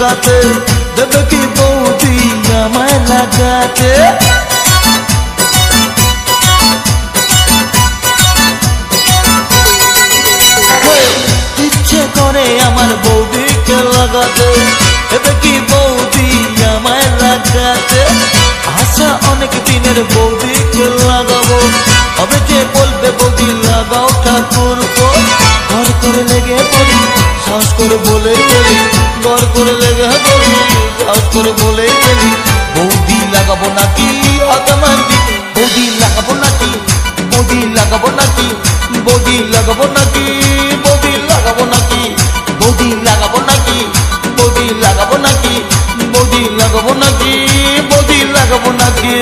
লাগাতে দেবে কি বৌদি আমায় লাগাতে ইচ্ছে করে আমার বৌদিকে লাগাতে দেবে কি বৌদি আমায় লাগাতে আশা অনেক দিনের বৌদিকে লাগাবো হবে যে বলবে বৌদি লাগাও ঠাকুর ঘর করে লেগে পড়ি সাহস করে বলে ফেলি ঘর করে লেগে পড়ি সাহস করে বলে ফেলি বৌদি লাগাবো নাকি অতমান্দি বৌদি লাগাবো নাকি বৌদি লাগাবো নাকি বৌদি লাগাবো নাকি বৌদি লাগাবো নাকি বৌদি লাগাবো নাকি বৌদি লাগাবো নাকি বৌদি লাগাবো নাকি বৌদি লাগাবো নাকি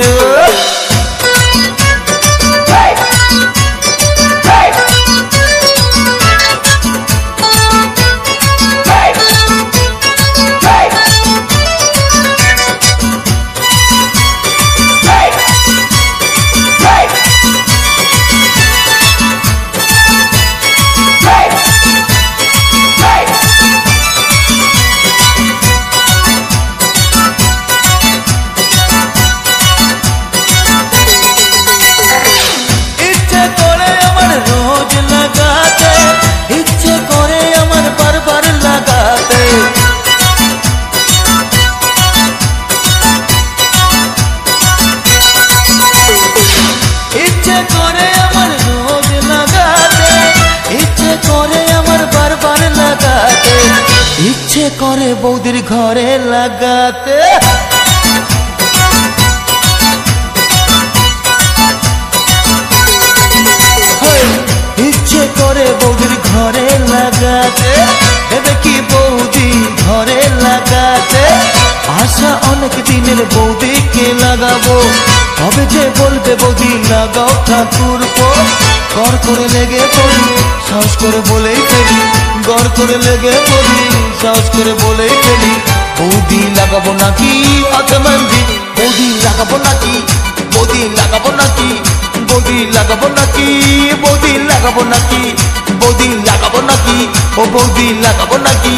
ইচ্ছে করে বৌদির ঘরে লাগাতে ইচ্ছে করে বৌদির ঘরে লাগাতে দেবে কি বৌদি ঘরে লাগাতে আশা অনেক দিনের বৌদিকে লাগাবো হবে যে বলবে বৌদি লাগাও ঠাকুর ঘর করে লেগে পড়ি সাহস করে বলেই ফেলি ঘর করে লেগে পড়ি সাহস করে বলেই ফেলি বৌদি লাগাবো নাকি অতমান্দি বৌদি লাগাবো নাকি বৌদি লাগাবো নাকি বৌদি লাগাবো নাকি বৌদি লাগাবো নাকি বৌদি লাগাবো নাকি ও বৌদি লাগাবো নাকি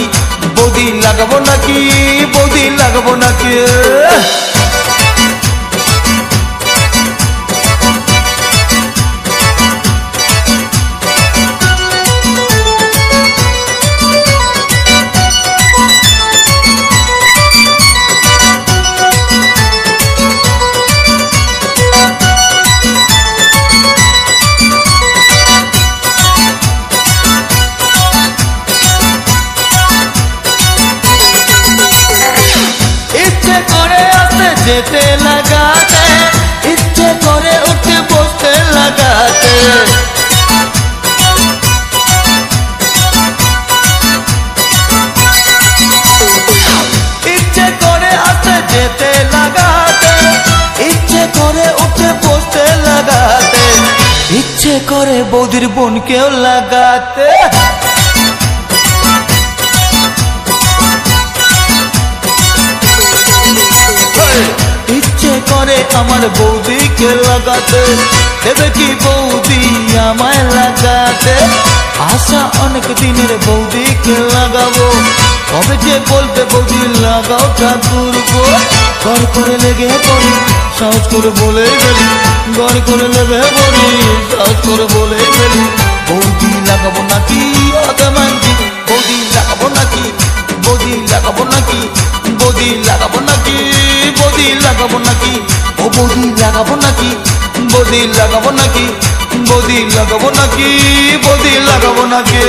বৌদি লাগাবো নাকি বৌদি লাগাবো নাকি যেতে লাগাতে ইচ্ছে করে উঠে বসতে লাগাতে ইচ্ছে করে আসতে যেতে লাগাতে ইচ্ছে করে উঠে বসতে লাগাতে ইচ্ছে করে বৌদির বোনকেও লাগাতে ইচ্ছে করে আমার বৌদিকে লাগাতে দেবে কি বৌদি আমায় লাগাতে আশা অনেক দিনের বৌদিকে লাগাবো হবে যে বলবে বৌদি লাগাও ঠাকুর ঘর করে লেগে পড়ি সাহস করে বলে ফেলি ঘর করে লেগে পড়ি সাহস করে বলে ফেলি বৌদি লাগাবো নাকি অতমান্দি বৌদি লাগাবো নাকি বৌদি লাগাবো নাকি বৌদি লাগাবো নাকি বৌদি লাগাবো নাকি ও বৌদি লাগাবো নাকি বৌদি লাগাবো নাকি বৌদি লাগাবো নাকি বৌদি লাগাবো নাকি